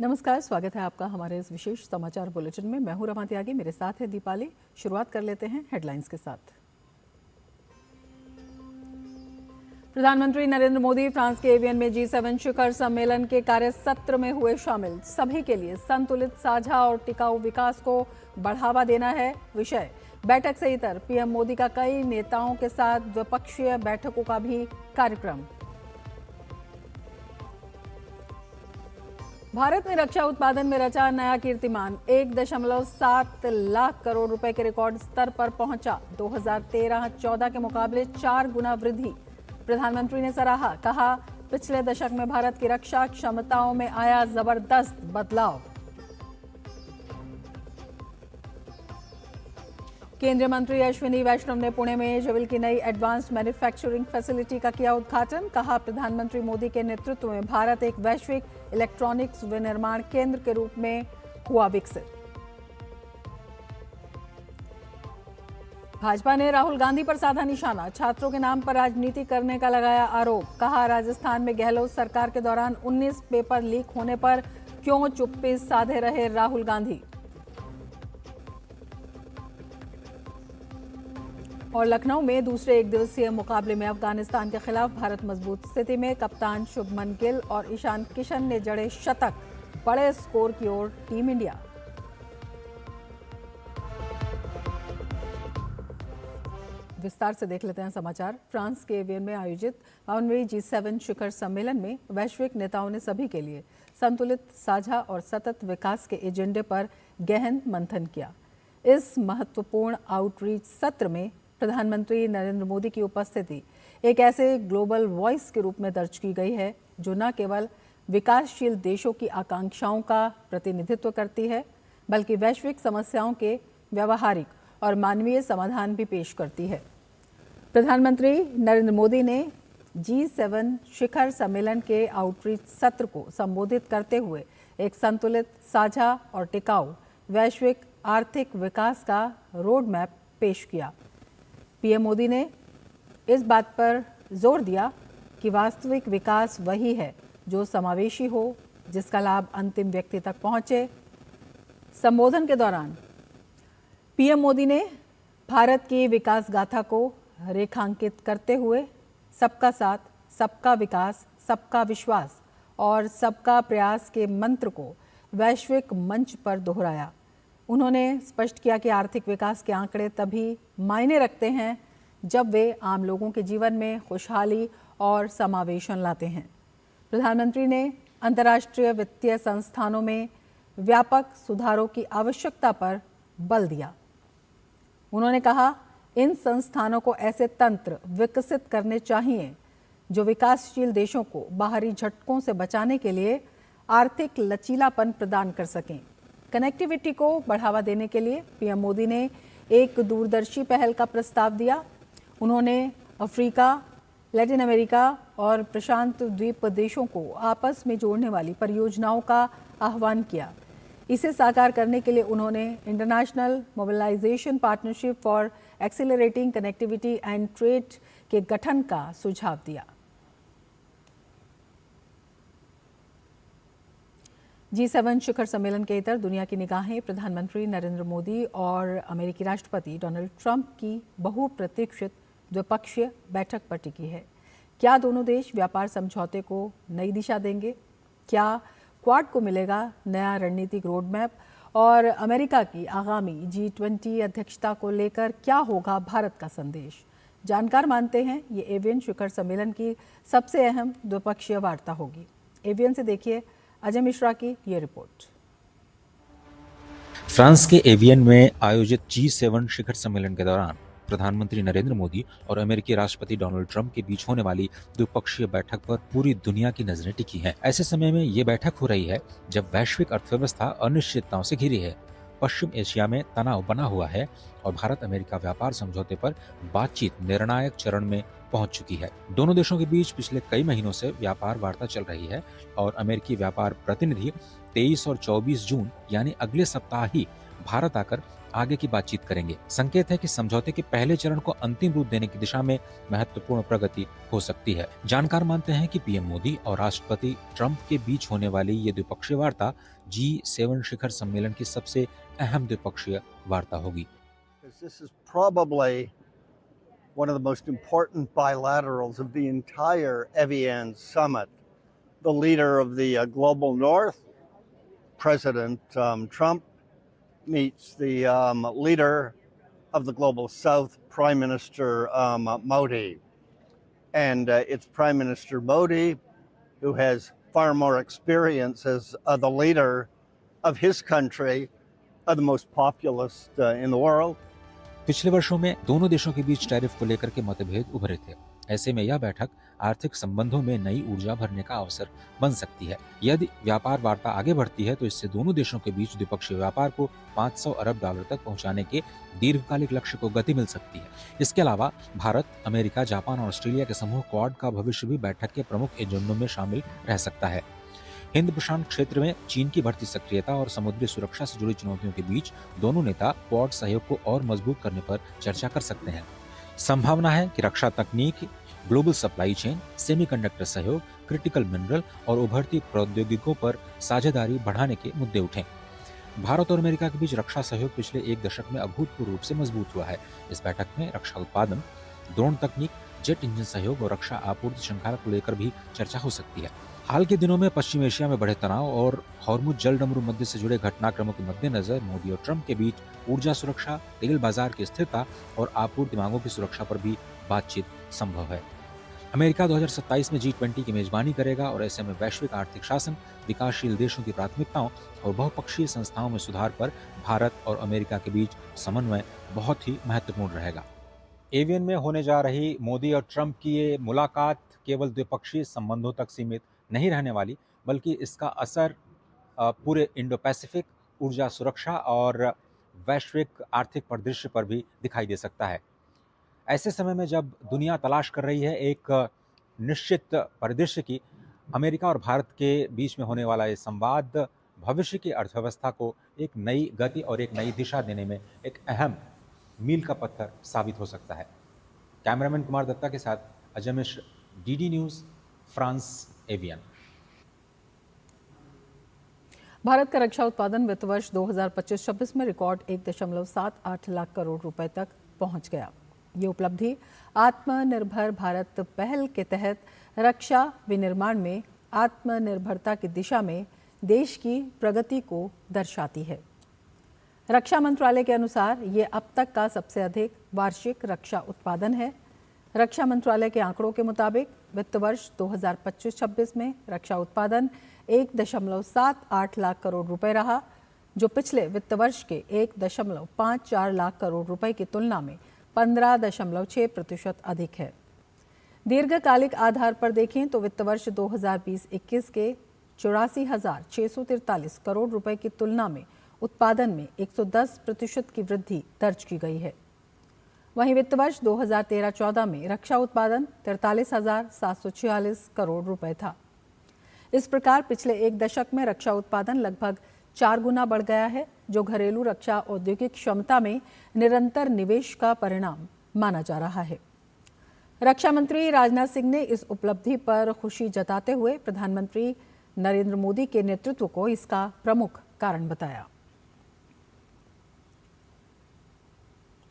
नमस्कार, स्वागत है आपका हमारे इस विशेष समाचार बुलेटिन में। मैं हूं रमा त्यागी, मेरे साथ है दीपाली। शुरुआत कर लेते हैं हेडलाइंस के साथ। प्रधानमंत्री नरेंद्र मोदी फ्रांस के एवियन में G7 शिखर सम्मेलन के कार्य सत्र में हुए शामिल। सभी के लिए संतुलित, साझा और टिकाऊ विकास को बढ़ावा देना है विषय। बैठक से इतर पीएम मोदी का कई नेताओं के साथ द्विपक्षीय बैठकों का भी कार्यक्रम। भारत ने रक्षा उत्पादन में रचा नया कीर्तिमान। 1.7 लाख करोड़ रुपए के रिकॉर्ड स्तर पर पहुंचा। 2013-14 के मुकाबले 4 गुना वृद्धि। प्रधानमंत्री ने सराहा, कहा पिछले दशक में भारत की रक्षा क्षमताओं में आया जबरदस्त बदलाव। केंद्रीय मंत्री अश्विनी वैष्णव ने पुणे में जेविल की नई एडवांस्ड मैन्युफैक्चरिंग फैसिलिटी का किया उद्घाटन। कहा प्रधानमंत्री मोदी के नेतृत्व में भारत एक वैश्विक इलेक्ट्रॉनिक्स विनिर्माण केंद्र के रूप में हुआ विकसित। भाजपा ने राहुल गांधी पर साधा निशाना। छात्रों के नाम पर राजनीति करने का लगाया आरोप। कहा राजस्थान में गहलोत सरकार के दौरान 19 पेपर लीक होने पर क्यों चुप्पी साधे रहे राहुल गांधी। और लखनऊ में दूसरे एक दिवसीय मुकाबले में अफगानिस्तान के खिलाफ भारत मजबूत स्थिति में। कप्तान शुभमन गिल और ईशान किशन ने जड़े शतक। बड़े स्कोर की ओर टीम इंडिया। विस्तार से देख लेते हैं समाचार। फ्रांस के एवियन में आयोजित 52वें G7 शिखर सम्मेलन में वैश्विक नेताओं ने सभी के लिए संतुलित, साझा और सतत विकास के एजेंडे पर गहन मंथन किया। इस महत्वपूर्ण आउटरीच सत्र में प्रधानमंत्री नरेंद्र मोदी की उपस्थिति एक ऐसे ग्लोबल वॉइस के रूप में दर्ज की गई है जो न केवल विकासशील देशों की आकांक्षाओं का प्रतिनिधित्व करती है, बल्कि वैश्विक समस्याओं के व्यावहारिक और मानवीय समाधान भी पेश करती है। प्रधानमंत्री नरेंद्र मोदी ने G7 शिखर सम्मेलन के आउटरीच सत्र को संबोधित करते हुए एक संतुलित, साझा और टिकाऊ वैश्विक आर्थिक विकास का रोड मैप पेश किया। पीएम मोदी ने इस बात पर जोर दिया कि वास्तविक विकास वही है जो समावेशी हो, जिसका लाभ अंतिम व्यक्ति तक पहुंचे। संबोधन के दौरान पीएम मोदी ने भारत की विकास गाथा को रेखांकित करते हुए सबका साथ, सबका विकास, सबका विश्वास और सबका प्रयास के मंत्र को वैश्विक मंच पर दोहराया। उन्होंने स्पष्ट किया कि आर्थिक विकास के आंकड़े तभी मायने रखते हैं जब वे आम लोगों के जीवन में खुशहाली और समावेशन लाते हैं। प्रधानमंत्री ने अंतर्राष्ट्रीय वित्तीय संस्थानों में व्यापक सुधारों की आवश्यकता पर बल दिया। उन्होंने कहा, इन संस्थानों को ऐसे तंत्र विकसित करने चाहिए जो विकासशील देशों को बाहरी झटकों से बचाने के लिए आर्थिक लचीलापन प्रदान कर सकें। कनेक्टिविटी को बढ़ावा देने के लिए पीएम मोदी ने एक दूरदर्शी पहल का प्रस्ताव दिया। उन्होंने अफ्रीका, लैटिन अमेरिका और प्रशांत द्वीप देशों को आपस में जोड़ने वाली परियोजनाओं का आह्वान किया। इसे साकार करने के लिए उन्होंने international mobilisation partnership for accelerating connectivity and trade के गठन का सुझाव दिया। G7 शिखर सम्मेलन के इतर दुनिया की निगाहें प्रधानमंत्री नरेंद्र मोदी और अमेरिकी राष्ट्रपति डोनाल्ड ट्रंप की बहुप्रतीक्षित द्विपक्षीय बैठक पर टिकी है। क्या दोनों देश व्यापार समझौते को नई दिशा देंगे? क्या क्वाड को मिलेगा नया रणनीतिक रोड मैप? और अमेरिका की आगामी G20 अध्यक्षता को लेकर क्या होगा भारत का संदेश? जानकार मानते हैं ये एवियन शिखर सम्मेलन की सबसे अहम द्विपक्षीय वार्ता होगी। एवियन से देखिए अजय मिश्रा की ये रिपोर्ट। फ्रांस के एवियन में आयोजित G7 शिखर सम्मेलन के दौरान प्रधानमंत्री नरेंद्र मोदी और अमेरिकी राष्ट्रपति डोनाल्ड ट्रंप के बीच होने वाली द्विपक्षीय बैठक पर पूरी दुनिया की नजरें टिकी हैं। ऐसे समय में ये बैठक हो रही है जब वैश्विक अर्थव्यवस्था अनिश्चितताओं से घिरी है, पश्चिम एशिया में तनाव बना हुआ है और भारत अमेरिका व्यापार समझौते पर बातचीत निर्णायक चरण में पहुंच चुकी है। दोनों देशों के बीच पिछले कई महीनों से व्यापार वार्ता चल रही है और अमेरिकी व्यापार प्रतिनिधि 23 और 24 जून यानी अगले सप्ताह ही भारत आकर आगे की बातचीत करेंगे। संकेत है कि समझौते के पहले चरण को अंतिम रूप देने की दिशा में महत्वपूर्ण प्रगति हो सकती है। जानकार मानते हैं कि पीएम मोदी और राष्ट्रपति ट्रंप के बीच होने वाली ये द्विपक्षीय वार्ता G7 शिखर सम्मेलन की सबसे अहम द्विपक्षीय वार्ता होगी। This is probably one of the most important bilaterals of the entire Evian summit. The leader of the global north, President Trump, meets the leader of the global south, Prime Minister Modi. And it's Prime Minister Modi who has far more experience as the leader of his country, the most populous in the world. पिछले वर्षों में दोनों देशों के बीच tariff को लेकर के मतभेद उभरे थे। ऐसे में यह बैठक आर्थिक संबंधों में नई ऊर्जा भरने का अवसर बन सकती है। यदि व्यापार वार्ता आगे बढ़ती है तो इससे दोनों देशों के बीच द्विपक्षीय व्यापार को $500 अरब तक पहुंचाने के दीर्घकालिक लक्ष्य को गति मिल सकती है। इसके अलावा भारत, अमेरिका, जापान और ऑस्ट्रेलिया के समूह क्वाड का भविष्य भी बैठक के प्रमुख एजेंडों में शामिल रह सकता है। हिंद प्रशांत क्षेत्र में चीन की बढ़ती सक्रियता और समुद्री सुरक्षा से जुड़ी चुनौतियों के बीच दोनों नेता क्वाड सहयोग को और मजबूत करने पर चर्चा कर सकते हैं। संभावना है कि रक्षा तकनीक, ग्लोबल सप्लाई चेन, सेमीकंडक्टर सहयोग, क्रिटिकल मिनरल और उभरती प्रौद्योगिकियों पर साझेदारी बढ़ाने के मुद्दे उठें। भारत और अमेरिका के बीच रक्षा सहयोग पिछले एक दशक में अभूतपूर्व रूप से मजबूत हुआ है। इस बैठक में रक्षा उत्पादन, ड्रोन तकनीक, जेट इंजन सहयोग और रक्षा आपूर्ति श्रृंखला को लेकर भी चर्चा हो सकती है। हाल के दिनों में पश्चिम एशिया में बढ़े तनाव और हॉर्मुज जलडमरू मध्य से जुड़े घटनाक्रमों के मद्देनजर मोदी और ट्रंप के बीच ऊर्जा सुरक्षा, तेल बाजार की स्थिरता और आपूर्ति मांगों की सुरक्षा पर भी बातचीत संभव है। अमेरिका 2027 में G20 की मेजबानी करेगा और ऐसे में वैश्विक आर्थिक शासन, विकासशील देशों की प्राथमिकताओं और बहुपक्षीय संस्थाओं में सुधार पर भारत और अमेरिका के बीच समन्वय बहुत ही महत्वपूर्ण रहेगा। एवियन में होने जा रही मोदी और ट्रंप की ये मुलाकात केवल द्विपक्षीय संबंधों तक सीमित नहीं रहने वाली, बल्कि इसका असर पूरे इंडो पैसिफिक, ऊर्जा सुरक्षा और वैश्विक आर्थिक परिदृश्य पर भी दिखाई दे सकता है। ऐसे समय में जब दुनिया तलाश कर रही है एक निश्चित परिदृश्य की, अमेरिका और भारत के बीच में होने वाला ये संवाद भविष्य की अर्थव्यवस्था को एक नई गति और एक नई दिशा देने में एक अहम मील का पत्थर साबित हो सकता है। कैमरामैन कुमार दत्ता के साथ Ajay Mishra, DD news, France, avian. Bharat का रक्षा उत्पादन वित्त वर्ष 2025-26 में रिकॉर्ड 1.78 लाख करोड़ रुपए तक पहुंच गया। ये उपलब्धि आत्मनिर्भर भारत पहल के तहत रक्षा विनिर्माण में आत्मनिर्भरता की दिशा में देश की प्रगति को दर्शाती है। रक्षा मंत्रालय के अनुसार ये अब तक का सबसे अधिक वार्षिक रक्षा उत्पादन है। रक्षा मंत्रालय के आंकड़ों के मुताबिक वित्त वर्ष 2025-26 में रक्षा उत्पादन 1.78 लाख करोड़ रुपए रहा, जो पिछले वित्त वर्ष के 1.54 लाख करोड़ रुपए की तुलना में 15.6% अधिक है। दीर्घकालिक आधार पर देखें तो वित्त वर्ष 2020-21 के 84,643 करोड़ रुपए की तुलना में उत्पादन में 110% की वृद्धि दर्ज की गई है। वहीं वित्त वर्ष 2013-14 में रक्षा उत्पादन 43,746 करोड़ रुपए था। इस प्रकार पिछले एक दशक में रक्षा उत्पादन लगभग 4 गुना बढ़ गया है, जो घरेलू रक्षा औद्योगिक क्षमता में निरंतर निवेश का परिणाम माना जा रहा है। रक्षा मंत्री राजनाथ सिंह ने इस उपलब्धि पर खुशी जताते हुए प्रधानमंत्री नरेंद्र मोदी के नेतृत्व को इसका प्रमुख कारण बताया।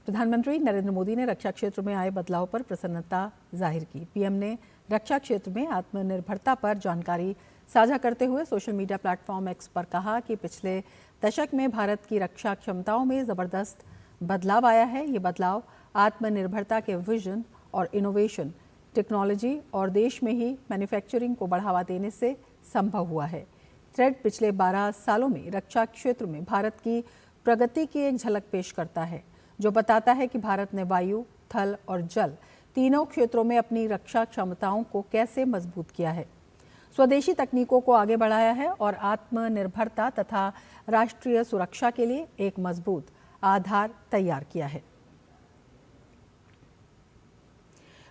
प्रधानमंत्री नरेंद्र मोदी ने रक्षा क्षेत्र में आए बदलाव पर प्रसन्नता जाहिर की। पीएम ने रक्षा क्षेत्र में आत्मनिर्भरता पर जानकारी साझा करते हुए सोशल मीडिया प्लेटफॉर्म X पर कहा कि पिछले दशक में भारत की रक्षा क्षमताओं में ज़बरदस्त बदलाव आया है। ये बदलाव आत्मनिर्भरता के विजन और इनोवेशन, टेक्नोलॉजी और देश में ही मैन्युफैक्चरिंग को बढ़ावा देने से संभव हुआ है। थ्रेड पिछले 12 सालों में रक्षा क्षेत्र में भारत की प्रगति की एक झलक पेश करता है, जो बताता है कि भारत ने वायु, थल और जल तीनों क्षेत्रों में अपनी रक्षा क्षमताओं को कैसे मजबूत किया है, स्वदेशी तकनीकों को आगे बढ़ाया है और आत्मनिर्भरता तथा राष्ट्रीय सुरक्षा के लिए एक मजबूत आधार तैयार किया है।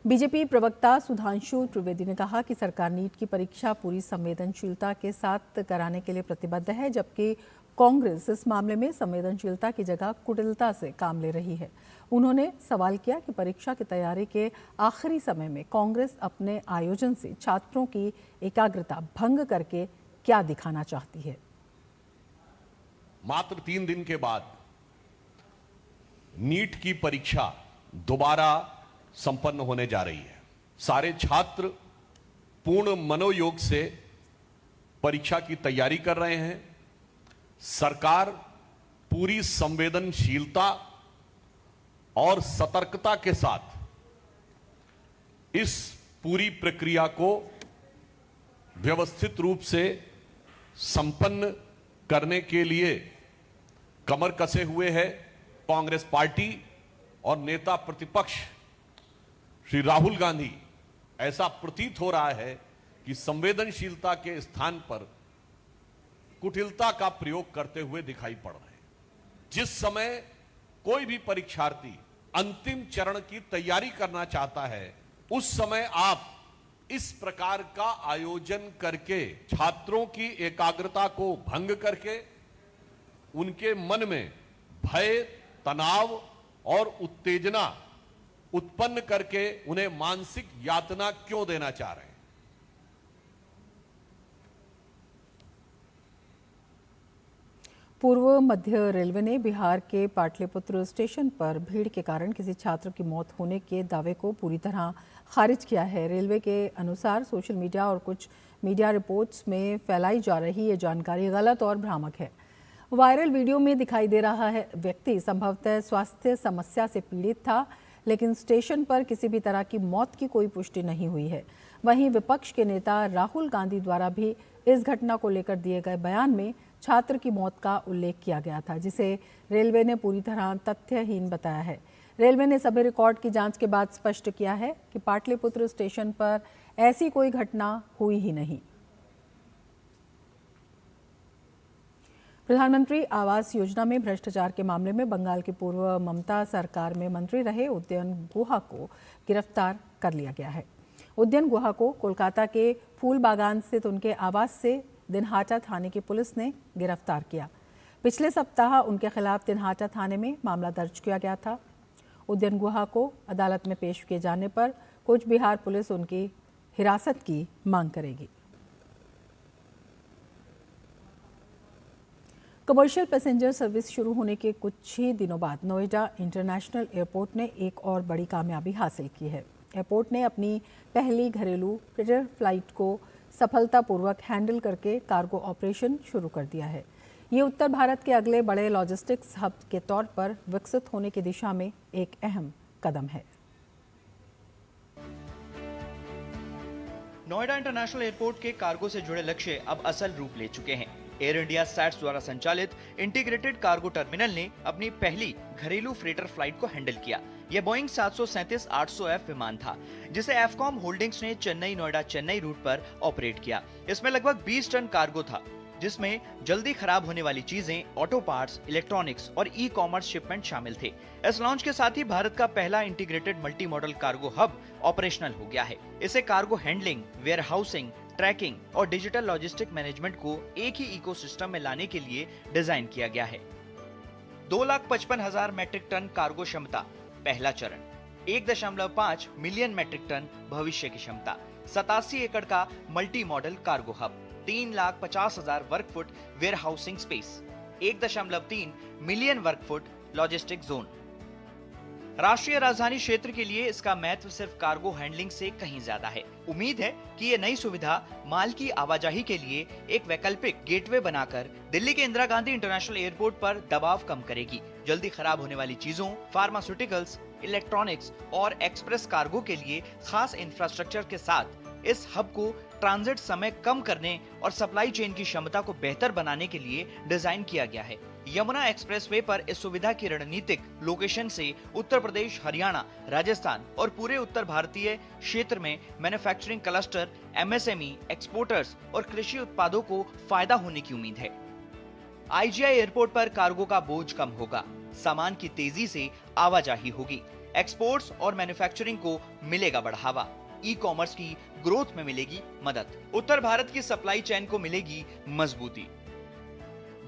बीजेपी प्रवक्ता सुधांशु त्रिवेदी ने कहा कि सरकार नीट की परीक्षा पूरी संवेदनशीलता के साथ कराने के लिए प्रतिबद्ध है, जबकि कांग्रेस इस मामले में संवेदनशीलता की जगह कुटिलता से काम ले रही है। उन्होंने सवाल किया कि परीक्षा की तैयारी के आखिरी समय में कांग्रेस अपने आयोजन से छात्रों की एकाग्रता भंग करके क्या दिखाना चाहती है। मात्र 3 दिन के बाद नीट की परीक्षा दोबारा संपन्न होने जा रही है। सारे छात्र पूर्ण मनोयोग से परीक्षा की तैयारी कर रहे हैं। सरकार पूरी संवेदनशीलता और सतर्कता के साथ इस पूरी प्रक्रिया को व्यवस्थित रूप से संपन्न करने के लिए कमर कसे हुए है। कांग्रेस पार्टी और नेता प्रतिपक्ष श्री राहुल गांधी, ऐसा प्रतीत हो रहा है कि संवेदनशीलता के स्थान पर कुटिलता का प्रयोग करते हुए दिखाई पड़ रहे हैं। जिस समय कोई भी परीक्षार्थी अंतिम चरण की तैयारी करना चाहता है, उस समय आप इस प्रकार का आयोजन करके छात्रों की एकाग्रता को भंग करके उनके मन में भय, तनाव और उत्तेजना उत्पन्न करके उन्हें मानसिक यातना क्यों देना चाह रहे हैं? पूर्व मध्य रेलवे ने बिहार के पाटलिपुत्र स्टेशन पर भीड़ के कारण किसी छात्र की मौत होने के दावे को पूरी तरह खारिज किया है। रेलवे के अनुसार सोशल मीडिया और कुछ मीडिया रिपोर्ट्स में फैलाई जा रही ये जानकारी गलत और भ्रामक है। वायरल वीडियो में दिखाई दे रहा है व्यक्ति संभवतः स्वास्थ्य समस्या से पीड़ित था, लेकिन स्टेशन पर किसी भी तरह की मौत की कोई पुष्टि नहीं हुई है। वहीं विपक्ष के नेता राहुल गांधी द्वारा भी इस घटना को लेकर दिए गए बयान में छात्र की मौत का उल्लेख किया गया था, जिसे रेलवे ने पूरी तरह तथ्यहीन बताया है। रेलवे ने सभी रिकॉर्ड की जांच के बाद स्पष्ट किया है कि पाटलिपुत्र स्टेशन पर ऐसी कोई घटना हुई ही नहीं। प्रधानमंत्री आवास योजना में भ्रष्टाचार के मामले में बंगाल की पूर्व ममता सरकार में मंत्री रहे उदयन गुहा को गिरफ्तार कर लिया गया है। उदयन गुहा को कोलकाता के फूल बागान स्थित उनके आवास से दिनहाटा थाने की पुलिस ने गिरफ्तार किया। पिछले सप्ताह उनके खिलाफ दिनहाटा थाने में मामला दर्ज किया गया था। उदयन गुहा को अदालत में पेश किए जाने पर कूच बिहार पुलिस उनकी हिरासत की मांग करेगी। कमर्शियल पैसेंजर सर्विस शुरू होने के कुछ ही दिनों बाद नोएडा इंटरनेशनल एयरपोर्ट ने एक और बड़ी कामयाबी हासिल की है। एयरपोर्ट ने अपनी पहली घरेलू फ्रीटर फ्लाइट को सफलतापूर्वक हैंडल करके कार्गो ऑपरेशन शुरू कर दिया है। ये उत्तर भारत के अगले बड़े लॉजिस्टिक्स हब के तौर पर विकसित होने की दिशा में एक अहम कदम है। नोएडा इंटरनेशनल एयरपोर्ट के कार्गो से जुड़े लक्ष्य अब असल रूप ले चुके हैं। एयर इंडिया सैट्स द्वारा संचालित इंटीग्रेटेड कार्गो टर्मिनल ने अपनी पहली घरेलू फ्रेटर फ्लाइट को हैंडल किया। यह बोइंग 737-800F विमान था, जिसे एफकॉम होल्डिंग्स ने चेन्नई नोएडा चेन्नई रूट पर ऑपरेट किया। इसमें लगभग 20 टन कार्गो था, जिसमें जल्दी खराब होने वाली चीजें, ऑटो पार्ट्स, इलेक्ट्रॉनिक्स और ई कॉमर्स शिपमेंट शामिल थे। इस लॉन्च के साथ ही भारत का पहला integrated multi modal cargo hub operational हो गया है। इसे cargo handling, warehousing, tracking और डिजिटल लॉजिस्टिक मैनेजमेंट को एक ही इकोसिस्टम में लाने के लिए डिजाइन किया गया है। 2,55,000 मैट्रिक टन कार्गो क्षमता पहला चरण, 1.5 मिलियन मैट्रिक टन भविष्य की क्षमता, 87 एकड़ का मल्टी मॉडल कार्गो हब, 3,50,000 वर्ग foot warehousing space, 1.3 million वर्ग फुट लॉजिस्टिक जोन। राष्ट्रीय राजधानी क्षेत्र के लिए इसका महत्व सिर्फ कार्गो हैंडलिंग से कहीं ज्यादा है। उम्मीद है कि ये नई सुविधा माल की आवाजाही के लिए एक वैकल्पिक गेटवे बनाकर दिल्ली के इंदिरा गांधी इंटरनेशनल एयरपोर्ट पर दबाव कम करेगी। जल्दी खराब होने वाली चीजों, फार्मास्यूटिकल्स, इलेक्ट्रॉनिक्स और एक्सप्रेस कार्गो के लिए खास इंफ्रास्ट्रक्चर के साथ इस हब को ट्रांजिट समय कम करने और सप्लाई चेन की क्षमता को बेहतर बनाने के लिए डिजाइन किया गया है। यमुना एक्सप्रेसवे पर इस सुविधा की रणनीतिक लोकेशन से उत्तर प्रदेश, हरियाणा, राजस्थान और पूरे उत्तर भारतीय क्षेत्र में मैन्युफैक्चरिंग क्लस्टर, एमएसएमई, एक्सपोर्टर्स और कृषि उत्पादों को फायदा होने की उम्मीद है। आईजीआई एयरपोर्ट पर कार्गो का बोझ कम होगा, सामान की तेजी से आवाजाही होगी। एक्सपोर्ट्स और मैन्युफैक्चरिंग को मिलेगा बढ़ावा। ई कॉमर्स की ग्रोथ में मिलेगी मदद। उत्तर भारत की सप्लाई चेन को मिलेगी मजबूती।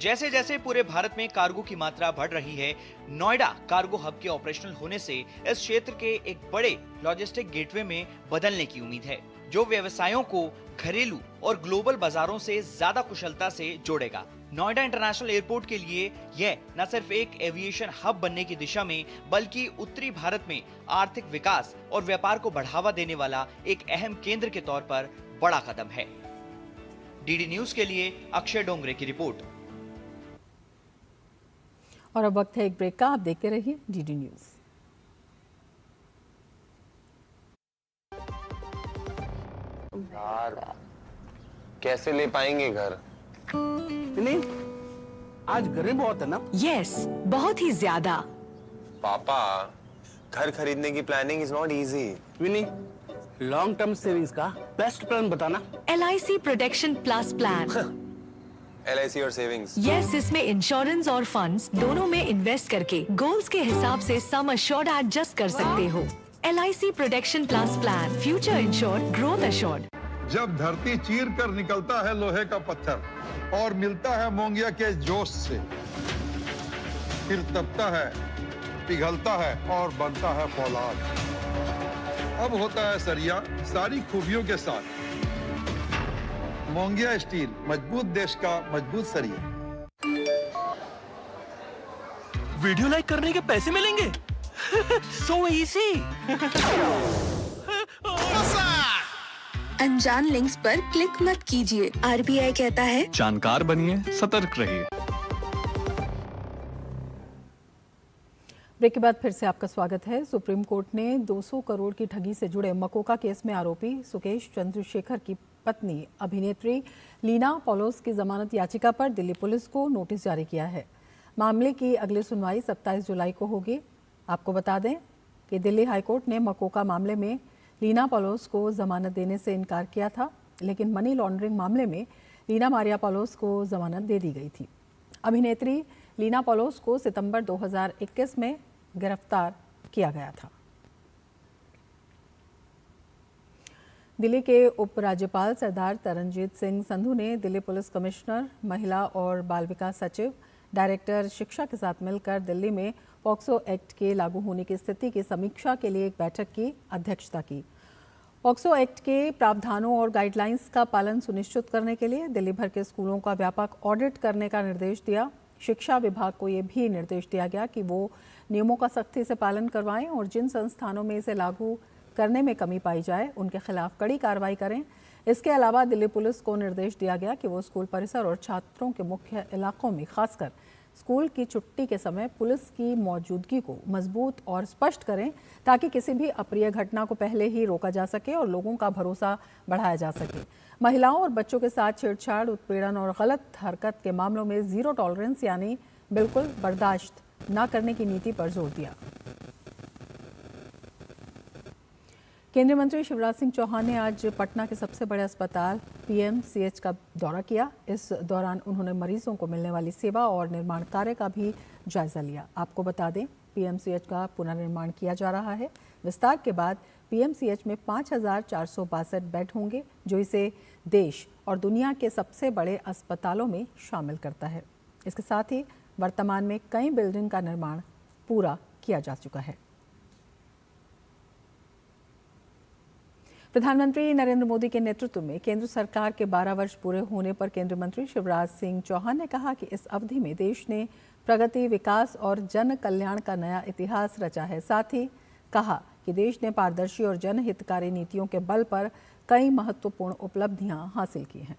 जैसे जैसे पूरे भारत में कार्गो की मात्रा बढ़ रही है, नोएडा कार्गो हब के ऑपरेशनल होने से इस क्षेत्र के एक बड़े लॉजिस्टिक गेटवे में बदलने की उम्मीद है, जो व्यवसायों को घरेलू और ग्लोबल बाजारों से ज्यादा कुशलता से जोड़ेगा। नोएडा इंटरनेशनल एयरपोर्ट के लिए यह न सिर्फ एक एविएशन हब बनने की दिशा में, बल्कि उत्तरी भारत में आर्थिक विकास और व्यापार को बढ़ावा देने वाला एक अहम केंद्र के तौर पर बड़ा कदम है। डीडी न्यूज के लिए अक्षय डोंगरे की रिपोर्ट। और अब वक्त है एक ब्रेक का। आप देखते रहिए डीडी न्यूज। यार कैसे ले पाएंगे घर? नहीं, आज गर्मी बहुत है ना? यस, बहुत ही ज्यादा। पापा, घर खरीदने की planning is not easy. Vini, long term savings का बेस्ट प्लान बताना। LIC protection plus plan. LIC और सेविंग्स। यस, इसमें इंश्योरेंस और फंड्स दोनों में इन्वेस्ट करके गोल्स के हिसाब से सम अश्योर्ड एडजस्ट कर सकते हो। LIC protection plus plan, future insured, growth assured. जब धरती चीर कर निकलता है लोहे का पत्थर और मिलता है मोंगिया के जोश से, फिर तपता है, पिघलता है और बनता है फौलाद। अब होता है सरिया सारी खूबियों के साथ। मोंगिया स्टील, मजबूत देश का मजबूत सरिया। वीडियो लाइक करने के पैसे मिलेंगे? So easy. अनजान लिंक्स पर क्लिक मत कीजिए। RBI कहता है जानकार बनिए, सतर्क रहिए। ब्रेक के बाद फिर से आपका स्वागत है। सुप्रीम कोर्ट ने 200 करोड़ की ठगी से जुड़े मकोका केस में आरोपी सुकेश चंद्रशेखर की पत्नी अभिनेत्री लीना पॉलोस की जमानत याचिका पर दिल्ली पुलिस को नोटिस जारी किया है। मामले की अगली सुनवाई 27 जुलाई को होगी। आपको बता दें कि दिल्ली हाईकोर्ट ने मकोका मामले में लीना पॉलोस को जमानत देने से इनकार किया था, लेकिन मनी लॉन्ड्रिंग मामले में लीना मारिया पॉलोस को जमानत दे दी गई थी। अभिनेत्री लीना पॉलोस को सितंबर 2021 में गिरफ्तार किया गया था। दिल्ली के उपराज्यपाल सरदार तरनजीत सिंह संधू ने दिल्ली पुलिस कमिश्नर, महिला और बाल विकास सचिव, डायरेक्टर शिक्षा के साथ मिलकर दिल्ली में पॉक्सो एक्ट के लागू होने की स्थिति की समीक्षा के लिए एक बैठक की अध्यक्षता की। पॉक्सो एक्ट के प्रावधानों और गाइडलाइंस का पालन सुनिश्चित करने के लिए दिल्ली भर के स्कूलों का व्यापक ऑडिट करने का निर्देश दिया। शिक्षा विभाग को ये भी निर्देश दिया गया कि वो नियमों का सख्ती से पालन करवाएं और जिन संस्थानों में इसे लागू करने में कमी पाई जाए उनके खिलाफ कड़ी कार्रवाई करें। इसके अलावा दिल्ली पुलिस को निर्देश दिया गया कि वो स्कूल परिसर और छात्रों के मुख्य इलाकों में खासकर स्कूल की छुट्टी के समय पुलिस की मौजूदगी को मजबूत और स्पष्ट करें, ताकि किसी भी अप्रिय घटना को पहले ही रोका जा सके और लोगों का भरोसा बढ़ाया जा सके। महिलाओं और बच्चों के साथ छेड़छाड़, उत्पीड़न और गलत हरकत के मामलों में जीरो टॉलरेंस यानी बिल्कुल बर्दाश्त न करने की नीति पर जोर दिया। केंद्रीय मंत्री शिवराज सिंह चौहान ने आज पटना के सबसे बड़े अस्पताल PMCH का दौरा किया। इस दौरान उन्होंने मरीजों को मिलने वाली सेवा और निर्माण कार्य का भी जायजा लिया। आपको बता दें, PMCH का पुनर्निर्माण किया जा रहा है। विस्तार के बाद PMCH में 5462 बेड होंगे, जो इसे देश और दुनिया के सबसे बड़े अस्पतालों में शामिल करता है। इसके साथ ही वर्तमान में कई बिल्डिंग का निर्माण पूरा किया जा चुका है। प्रधानमंत्री नरेंद्र मोदी के नेतृत्व में केंद्र सरकार के 12 वर्ष पूरे होने पर केंद्रीय मंत्री शिवराज सिंह चौहान ने कहा कि इस अवधि में देश ने प्रगति, विकास और जन कल्याण का नया इतिहास रचा है। साथ ही कहा कि देश ने पारदर्शी और जनहितकारी नीतियों के बल पर कई महत्वपूर्ण उपलब्धियां हासिल की हैं।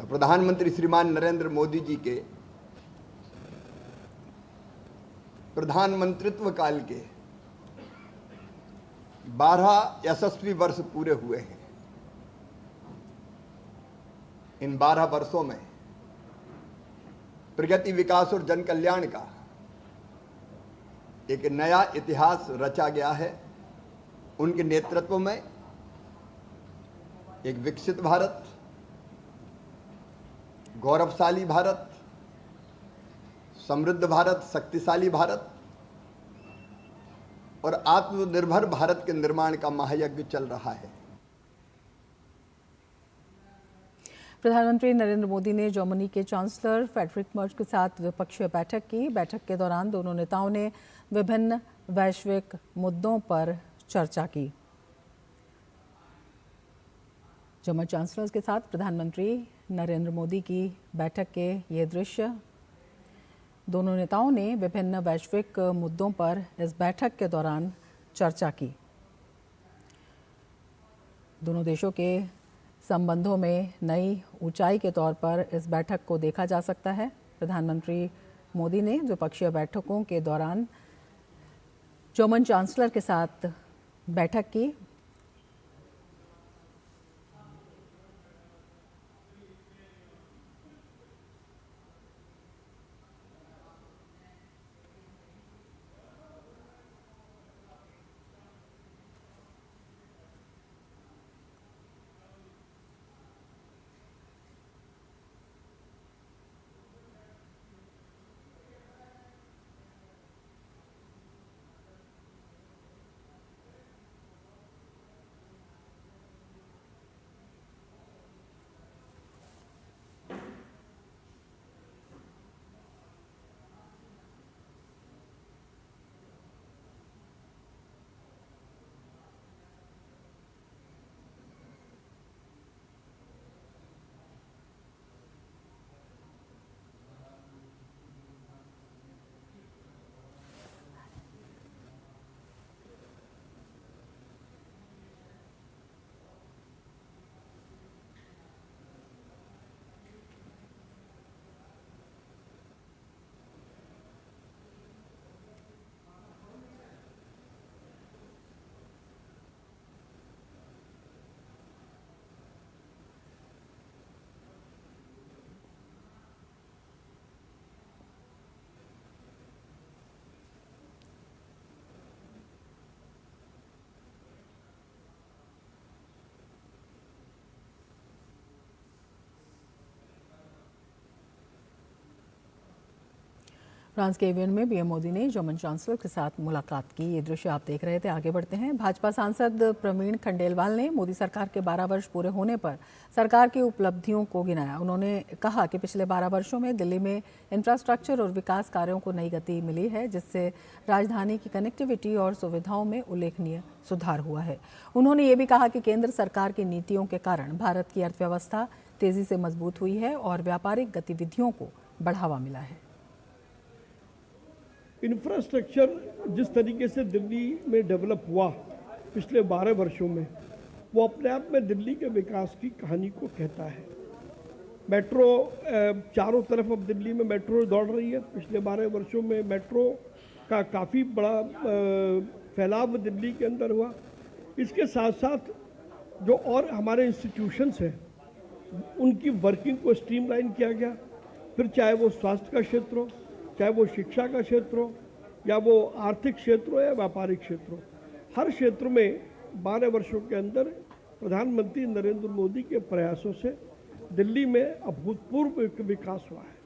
प्रधानमंत्री श्रीमान नरेंद्र मोदी जी के प्रधानमंत्रित्व काल के 12 यशस्वी वर्ष पूरे हुए हैं। इन 12 वर्षों में प्रगति, विकास और जन कल्याण का एक नया इतिहास रचा गया है। उनके नेतृत्व में एक विकसित भारत, गौरवशाली भारत, समृद्ध भारत, शक्तिशाली भारत और आत्मनिर्भर भारत के निर्माण का महायज्ञ चल रहा है। प्रधानमंत्री नरेंद्र मोदी ने जर्मनी के चांसलर फ्रेडरिक मर्ज के साथ द्विपक्षीय बैठक की। बैठक के दौरान दोनों नेताओं ने विभिन्न वैश्विक मुद्दों पर चर्चा की। जर्मन चांसलर के साथ प्रधानमंत्री नरेंद्र मोदी की बैठक के ये दृश्य। दोनों नेताओं ने विभिन्न वैश्विक मुद्दों पर इस बैठक के दौरान चर्चा की। दोनों देशों के संबंधों में नई ऊंचाई के तौर पर इस बैठक को देखा जा सकता है। प्रधानमंत्री मोदी ने द्विपक्षीय बैठकों के दौरान जर्मन चांसलर के साथ बैठक की। फ्रांस के एवियन में पीएम मोदी ने जर्मन चांसलर के साथ मुलाकात की। ये दृश्य आप देख रहे थे। आगे बढ़ते हैं। भाजपा सांसद प्रवीण खंडेलवाल ने मोदी सरकार के 12 वर्ष पूरे होने पर सरकार की उपलब्धियों को गिनाया। उन्होंने कहा कि पिछले 12 वर्षों में दिल्ली में इंफ्रास्ट्रक्चर और विकास कार्यों को नई गति मिली है, जिससे राजधानी की कनेक्टिविटी और सुविधाओं में उल्लेखनीय सुधार हुआ है। उन्होंने ये भी कहा कि केंद्र सरकार की नीतियों के कारण भारत की अर्थव्यवस्था तेजी से मजबूत हुई है और व्यापारिक गतिविधियों को बढ़ावा मिला है। इंफ्रास्ट्रक्चर जिस तरीके से दिल्ली में डेवलप हुआ पिछले 12 वर्षों में, वो अपने आप में दिल्ली के विकास की कहानी को कहता है। मेट्रो चारों तरफ अब दिल्ली में मेट्रो दौड़ रही है। पिछले 12 वर्षों में मेट्रो का काफ़ी बड़ा फैलाव दिल्ली के अंदर हुआ। इसके साथ साथ जो और हमारे इंस्टीट्यूशंस हैं उनकी वर्किंग को स्ट्रीमलाइन किया गया। फिर चाहे वो स्वास्थ्य का क्षेत्र हो, चाहे वो शिक्षा का क्षेत्र हो, या वो आर्थिक क्षेत्र हो या व्यापारिक क्षेत्र हो, हर क्षेत्र में 12 वर्षों के अंदर प्रधानमंत्री नरेंद्र मोदी के प्रयासों से दिल्ली में अभूतपूर्व विकास हुआ है।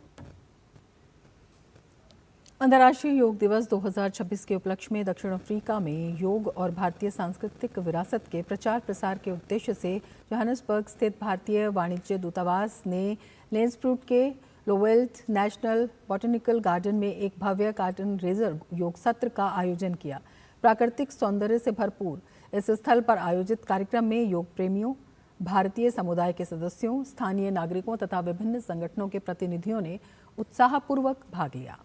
अंतर्राष्ट्रीय योग दिवस 2026 के उपलक्ष्य में दक्षिण अफ्रीका में योग और भारतीय सांस्कृतिक विरासत के प्रचार प्रसार के उद्देश्य से जोहानिसबर्ग स्थित भारतीय वाणिज्य दूतावास ने लेंसप्रूट के लोवेल्ट नेशनल बॉटनिकल गार्डन में एक भव्य गार्डन रेजर योग सत्र का आयोजन किया। प्राकृतिक सौंदर्य से भरपूर इस स्थल पर आयोजित कार्यक्रम में योग प्रेमियों, भारतीय समुदाय के सदस्यों, स्थानीय नागरिकों तथा विभिन्न संगठनों के प्रतिनिधियों ने उत्साहपूर्वक भाग लिया।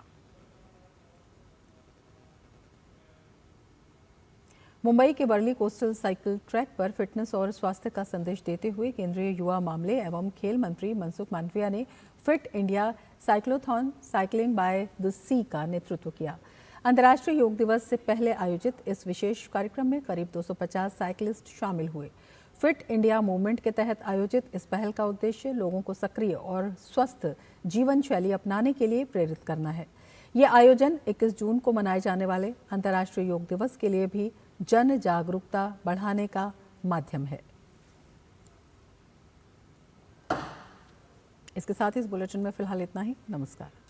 मुंबई के वर्ली कोस्टल साइकिल ट्रैक पर फिटनेस और स्वास्थ्य का संदेश देते हुए केंद्रीय युवा मामले एवं खेल मंत्री मनसुख मांडविया ने fit India cyclothon cycling by the sea का नेतृत्व किया। अंतर्राष्ट्रीय योग दिवस से पहले आयोजित इस विशेष कार्यक्रम में करीब 250 साइकिलिस्ट शामिल हुए। फिट इंडिया मूवमेंट के तहत आयोजित इस पहल का उद्देश्य लोगों को सक्रिय और स्वस्थ जीवन शैली अपनाने के लिए प्रेरित करना है। ये आयोजन 21 जून को मनाए जाने वाले अंतर्राष्ट्रीय योग दिवस के लिए भी जन जागरूकता बढ़ाने का माध्यम है। इसके साथ ही इस बुलेटिन में फिलहाल इतना ही। नमस्कार।